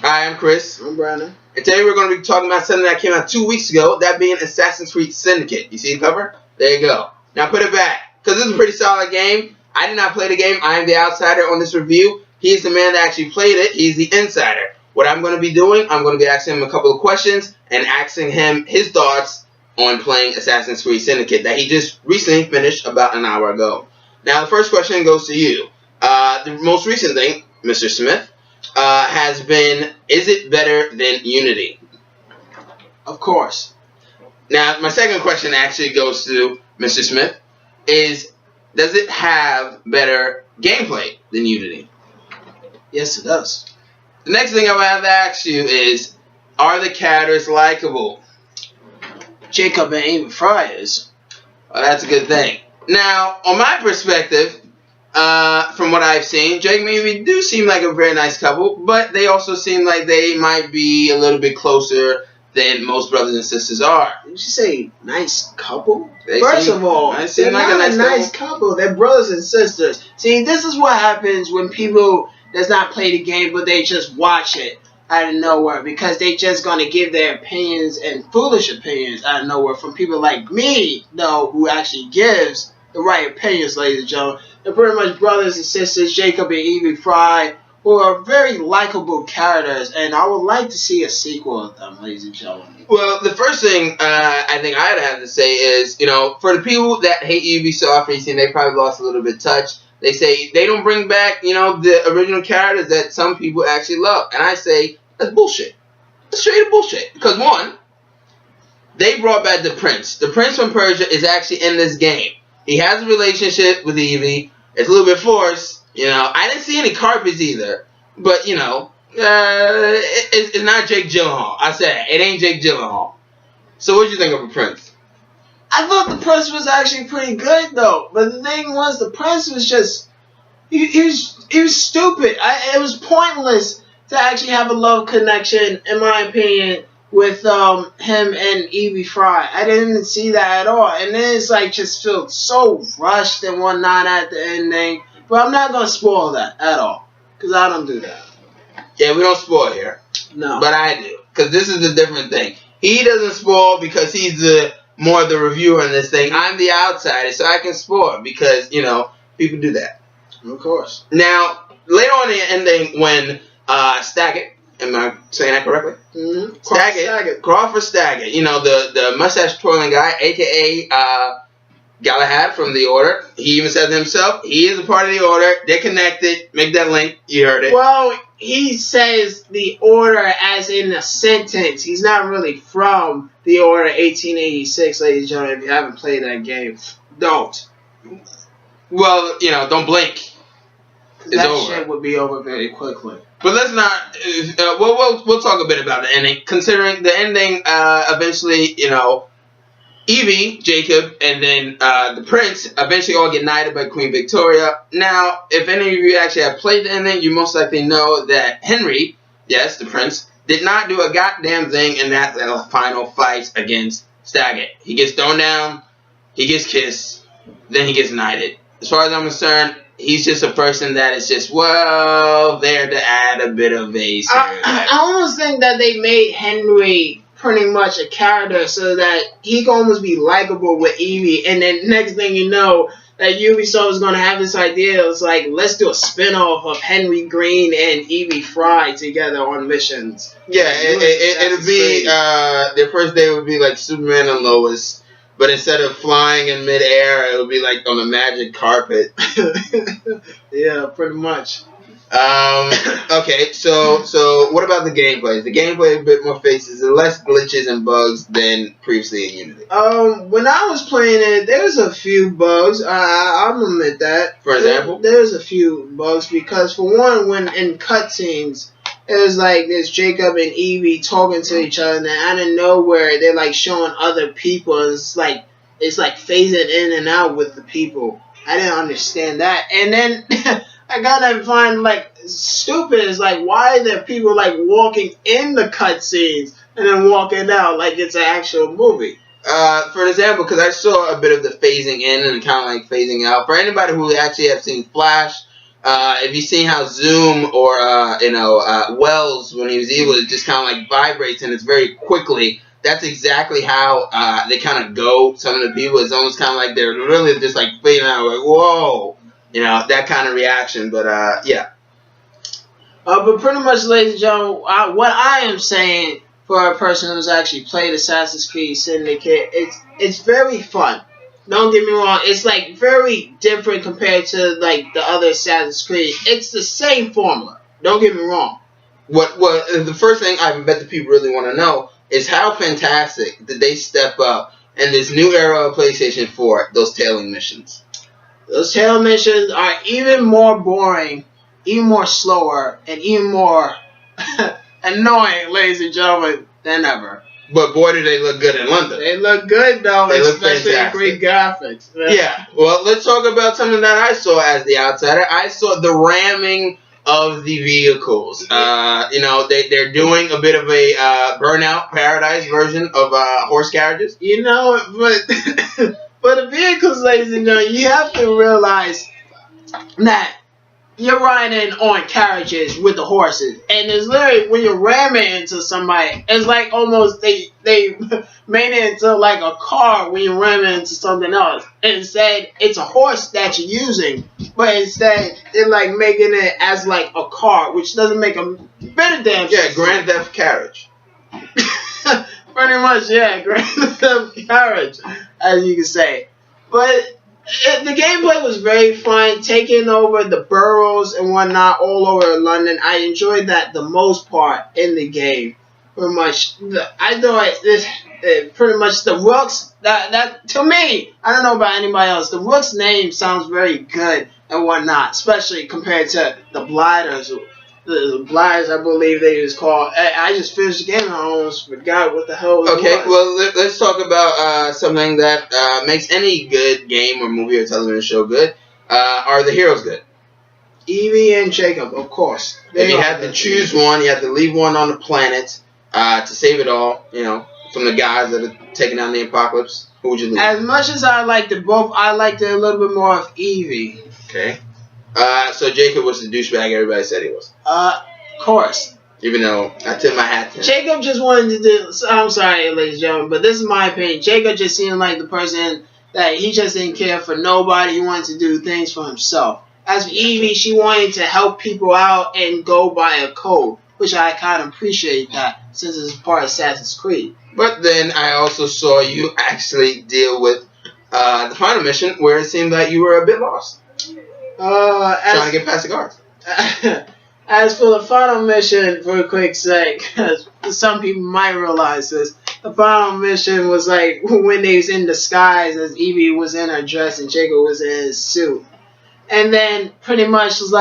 Hi, I'm Chris. I'm Brandon. And today we're going to be talking about something that came out 2 weeks ago, that being Assassin's Creed Syndicate. You see the cover? There you go. Now put it back, because this is a pretty solid game. I did not play the game. I am the outsider on this review. He's the man that actually played it. He's the insider. What I'm going to be doing, I'm going to be asking him a couple of questions and asking him his thoughts on playing Assassin's Creed Syndicate that he just recently finished about an hour ago. Now the first question goes to you. The most recent thing, Mr. Smith, has been, is it better than Unity? Of course. Now, my second question actually goes to Mr. Smith, is, does it have better gameplay than Unity? Yes, it does. The next thing I would have to ask you is, are the characters likable? Jacob and Amy Fry is. Well, that's a good thing. Now, on my perspective, from what I've seen, Jake and Amy do seem like a very nice couple, but they also seem like they might be a little bit closer than most brothers and sisters are. Did you say nice couple? They First seem- of all, they seem they're like not a nice couple. They're brothers and sisters. See, this is what happens when people does not play the game, but they just watch it out of nowhere, because they just gonna give their opinions and foolish opinions out of nowhere from people like me, though, who actually gives the right opinions, ladies and gentlemen. They're pretty much brothers and sisters, Jacob and Evie Fry, who are very likable characters, and I would like to see a sequel of them, ladies and gentlemen. Well, the first thing I think I'd have to say is, for the people that hate Ubisoft recently, they probably lost a little bit of touch. They say they don't bring back, the original characters that some people actually love. And I say, that's bullshit. That's straight up bullshit. Because, one, they brought back the Prince. The Prince from Persia is actually in this game. He has a relationship with Evie. It's a little bit forced. I didn't see any carpets either. But, it's not Jake Gyllenhaal. I said it ain't Jake Gyllenhaal. So what did you think of the Prince? I thought the Prince was actually pretty good, though. But the thing was, the Prince was just... He was stupid. It was pointless to actually have a love connection, in my opinion, with him and Evie Fry. I didn't see that at all. And then it's just felt so rushed and whatnot at the ending. But I'm not going to spoil that at all, because I don't do that. Yeah, we don't spoil here. No. But I do, because this is a different thing. He doesn't spoil because he's more of the reviewer in this thing. I'm the outsider, so I can spoil because, people do that. Of course. Now, later on in the ending, when Staggett, am I saying that correctly? Mm-hmm. Crawford Staggett, the mustache-twirling guy, a.k.a. Galahad from The Order. He even said to himself, he is a part of The Order. They're connected. Make that link. You heard it. Well, he says The Order as in a sentence. He's not really from The Order 1886, ladies and gentlemen. If you haven't played that game, don't. Well, don't blink. It's that over. shit would be over very quickly. But let's not. We'll talk a bit about the ending. Considering the ending, eventually, Evie, Jacob, and then the Prince eventually all get knighted by Queen Victoria. Now, if any of you actually have played the ending, you most likely know that Henry, yes, the Prince, did not do a goddamn thing in that final fight against Staggett. He gets thrown down, he gets kissed, then he gets knighted. As far as I'm concerned, he's just a person that is just, there to add a bit of a stereotype. I almost think that they made Henry pretty much a character so that he can almost be likable with Evie, and then next thing you know, that Ubisoft is going to have this idea. It's let's do a spin-off of Henry Green and Evie Fry together on missions. Yeah, it'll be, their first day would be like Superman and Lois. But instead of flying in midair, it would be like on a magic carpet. Yeah, pretty much. Okay, so what about the gameplay? The gameplay a bit more faces, less glitches and bugs than previously in Unity. When I was playing it, there's a few bugs. I'll admit that. For example? There's a few bugs because, for one, when in cutscenes, it was there's Jacob and Evie talking to each other, and then out of nowhere, they're showing other people. It's phasing in and out with the people. I didn't understand that. And then I gotta find stupid is why are there people walking in the cutscenes and then walking out like it's an actual movie? For example, because I saw a bit of the phasing in and kind of phasing out. For anybody who actually have seen Flash, If you see how Zoom or Wells, when he was evil, it just kind of like vibrates and it's very quickly. That's exactly how they kind of go. Some of the people, it's almost kind of like they're really just like fading out, like whoa, that kind of reaction. But yeah. But pretty much, ladies and gentlemen, what I am saying for a person who's actually played Assassin's Creed Syndicate, it's very fun. Don't get me wrong, it's like very different compared to like the other Assassin's Creed. It's the same formula. Don't get me wrong. What the first thing I bet the people really want to know is how fantastic did they step up in this new era of PlayStation 4, those tailing missions. Those tailing missions are even more boring, even more slower, and even more annoying, ladies and gentlemen, than ever. But boy, do they look good in London. They look good, though, especially in great graphics. Yeah, well, let's talk about something that I saw as the outsider. I saw the ramming of the vehicles. They're doing a bit of a Burnout Paradise version of horse carriages. But the vehicles, ladies and gentlemen, you have to realize that you're riding on carriages with the horses, and it's literally when you're ramming into somebody, it's like almost they made it into like a car when you're ramming into something else. And instead, it's a horse that you're using, but instead they're like making it as like a car, which doesn't make a bit of damn sense. Yeah, Grand Theft Carriage. Pretty much, yeah, Grand Theft Carriage, as you can say, but. The gameplay was very fun, taking over the boroughs and whatnot all over London. I enjoyed that the most part in the game. Pretty much, I thought this pretty much the Rooks. That to me, I don't know about anybody else. The Rooks name sounds very good and whatnot, especially compared to the Blighters. The Blighters, I believe they was called. I just finished the game and I almost forgot what the hell it was. Okay, well, let's talk about something that makes any good game or movie or television show good. Are the heroes good? Evie and Jacob, of course. If you had to choose one, you had to leave one on the planet to save it all, from the guys that are taking down the apocalypse. Who would you leave? As much as I liked it both, I liked it a little bit more of Evie. Okay. So Jacob was the douchebag everybody said he was. Of course. Even though I tip my hat to him. Jacob just wanted to do... I'm sorry, ladies and gentlemen, but this is my opinion. Jacob just seemed like the person that he just didn't care for nobody. He wanted to do things for himself. As for Evie, she wanted to help people out and go by a code, which I kind of appreciate that since it's part of Assassin's Creed. But then I also saw you actually deal with the final mission where it seemed like you were a bit lost. Trying to get past the guards. As for the final mission, for a quick sake, because some people might realize this, the final mission was like when they was in disguise as Evie was in her dress and Jacob was in his suit. And then pretty much it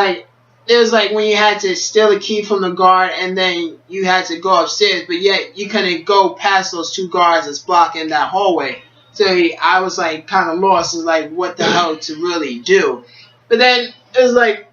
was like when you had to steal a key from the guard and then you had to go upstairs, but yet you couldn't go past those two guards that's blocking that hallway. So I was like kind of lost. It's like what the hell to really do. But then it was like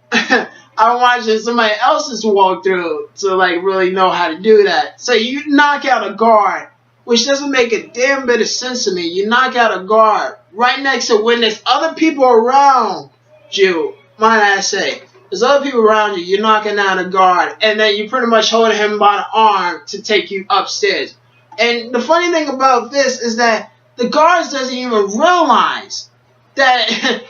I'm watching somebody else's walkthrough to like really know how to do that. So you knock out a guard, which doesn't make a damn bit of sense to me. You knock out a guard right next to when there's other people around you. Might I say, there's other people around you. You're knocking out a guard, and then you pretty much hold him by the arm to take you upstairs. And the funny thing about this is that the guards doesn't even realize that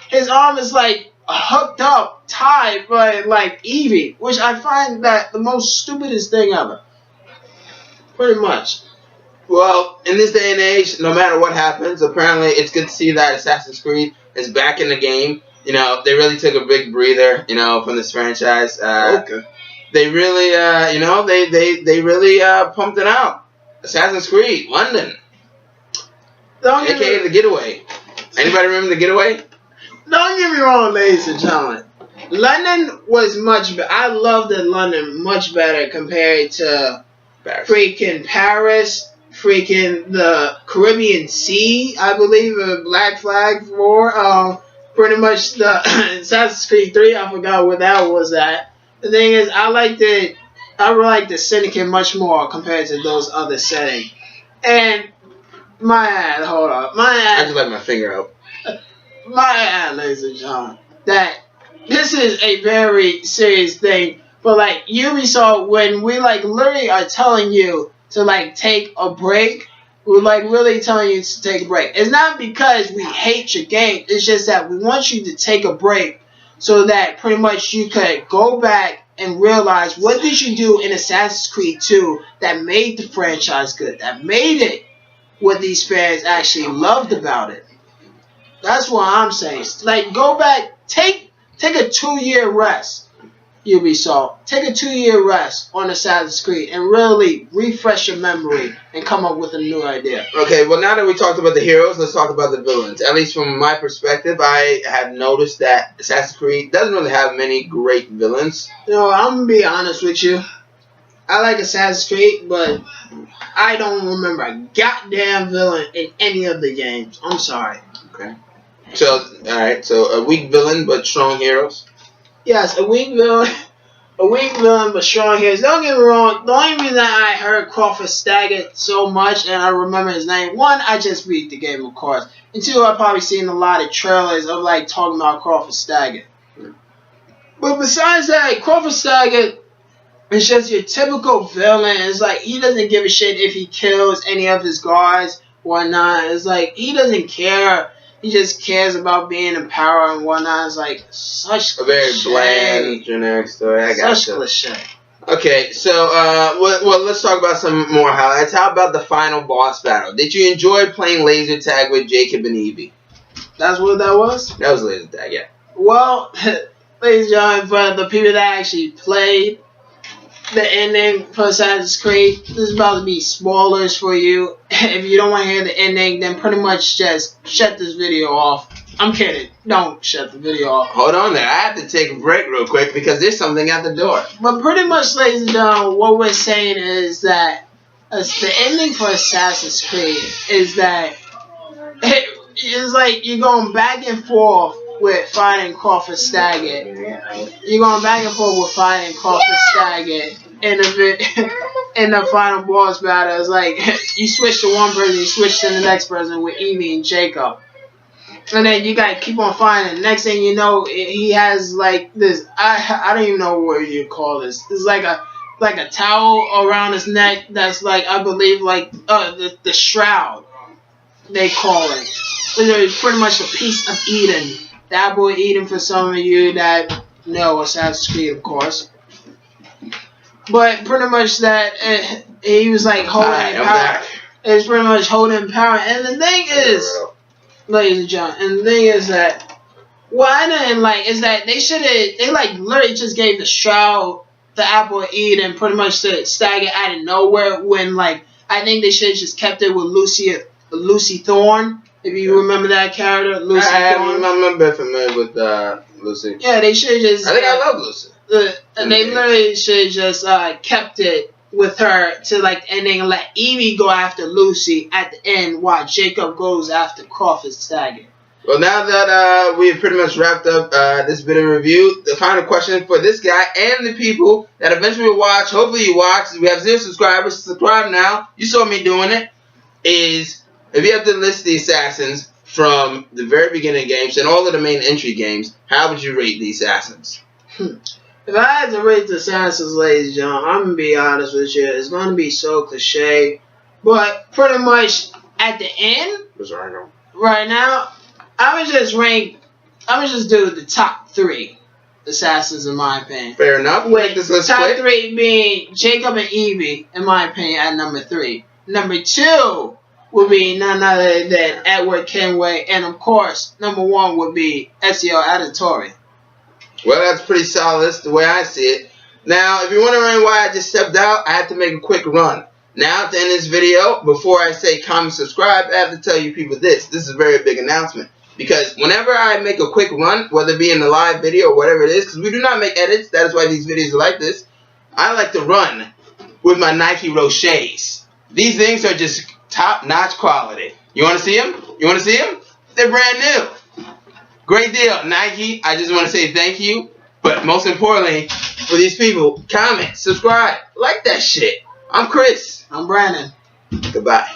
his arm is like hooked up, tied by like Evie, which I find that the most stupidest thing ever. Pretty much. Well, in this day and age, no matter what happens, apparently it's good to see that Assassin's Creed is back in the game. They really took a big breather, from this franchise. Okay. They really, they really pumped it out. Assassin's Creed, London. AKA The Getaway. Anybody remember The Getaway? Don't get me wrong, ladies and gentlemen. London was much better. I loved London much better compared to freaking Paris, freaking the Caribbean Sea, I believe, a Black Flag War. Pretty much the Assassin's Creed 3, I forgot what that was at. The thing is, I really like the Syndicate much more compared to those other settings. And I just let my finger out. My ad, ladies and gentlemen, that this is a very serious thing. But like Ubisoft, when we like literally are telling you to like take a break, we're like really telling you to take a break. It's not because we hate your game. It's just that we want you to take a break so that pretty much you could go back and realize what did you do in Assassin's Creed 2 that made the franchise good, that made it what these fans actually loved about it. That's what I'm saying. Like, go back, take a 2-year rest, Ubisoft. Take a 2-year rest on Assassin's Creed and really refresh your memory and come up with a new idea. Okay, well, now that we talked about the heroes, let's talk about the villains. At least from my perspective, I have noticed that Assassin's Creed doesn't really have many great villains. You know, I'm going to be honest with you. I like Assassin's Creed, but I don't remember a goddamn villain in any of the games. I'm sorry. Okay. So, alright, so a weak villain but strong heroes? Yes, a weak villain but strong heroes. Don't get me wrong, the only reason I heard Crawford Staggett so much and I remember his name, one, I just beat the game, of course. And two, I've probably seen a lot of trailers of like talking about Crawford Staggett. But besides that, Crawford Staggett is just your typical villain. It's like he doesn't give a shit if he kills any of his guards or not. It's like he doesn't care. He just cares about being in power and whatnot. It's like such a very bland, generic story. I got such cliche. Okay, so well, let's talk about some more highlights. How about the final boss battle? Did you enjoy playing laser tag with Jacob and Evie? That's what that was? That was laser tag, yeah. Well, ladies and gentlemen, for the people that actually played the ending for Assassin's Creed, this is about to be spoilers for you. If you don't want to hear the ending, then pretty much just shut this video off. I'm kidding. Don't shut the video off. Hold on there. I have to take a break real quick because there's something at the door. But pretty much, ladies and gentlemen, what we're saying is that the ending for Assassin's Creed is that it's like you're going back and forth with fighting Crawford Staggett. You're going back and forth with fighting Crawford Staggett in the final boss battle. It's like you switch to one person, you switch to the next person with Evie and Jacob. And then you gotta keep on fighting. The next thing you know, he has like this. I don't even know what you call this. It's like a towel around his neck. That's like I believe like the shroud they call it. It's pretty much a piece of Eden. The apple of Eden for some of you that know Assassin's Creed, of course. But pretty much that he was like holding power. It's pretty much holding power. And the thing is, ladies and gentlemen, and the thing is that what I didn't like is that they like literally just gave the shroud, the apple of Eden, pretty much to Staggett out of nowhere when like I think they should have just kept it with Lucy Thorne. If you remember that character, Lucy Thorne. I'm a bit familiar with Lucy. Yeah, they should have just. I think I love Lucy. They literally should have just kept it with her to like the ending and let Evie go after Lucy at the end while Jacob goes after Crawford Staggett. Well, now that we've pretty much wrapped up this bit of review, the final question for this guy and the people that eventually will watch, hopefully you watch, we have 0 subscribers, subscribe now, you saw me doing it, is if you have to list the assassins from the very beginning games and all of the main entry games, how would you rate the assassins? If I had to rate the assassins, ladies and gentlemen, I'm going to be honest with you. It's going to be so cliche. But pretty much at the end, right now, I'm going to just do the top 3 assassins in my opinion. Fair enough. With the top 3 being Jacob and Evie, in my opinion, at number 3. Number 2 would be none other than Edward Kenway. And of course, number 1 would be Ezio Auditore. Well, that's pretty solid. That's the way I see it. Now, if you're wondering why I just stepped out, I had to make a quick run. Now, to end this video, before I say comment, subscribe, I have to tell you people this. This is a very big announcement. Because whenever I make a quick run, whether it be in the live video or whatever it is, because we do not make edits, that is why these videos are like this, I like to run with my Nike Rochers. These things are just top-notch quality. You want to see them? You want to see them? They're brand new. Great deal, Nike. I just want to say thank you. But most importantly, for these people, comment, subscribe, like that shit. I'm Chris. I'm Brandon. Goodbye.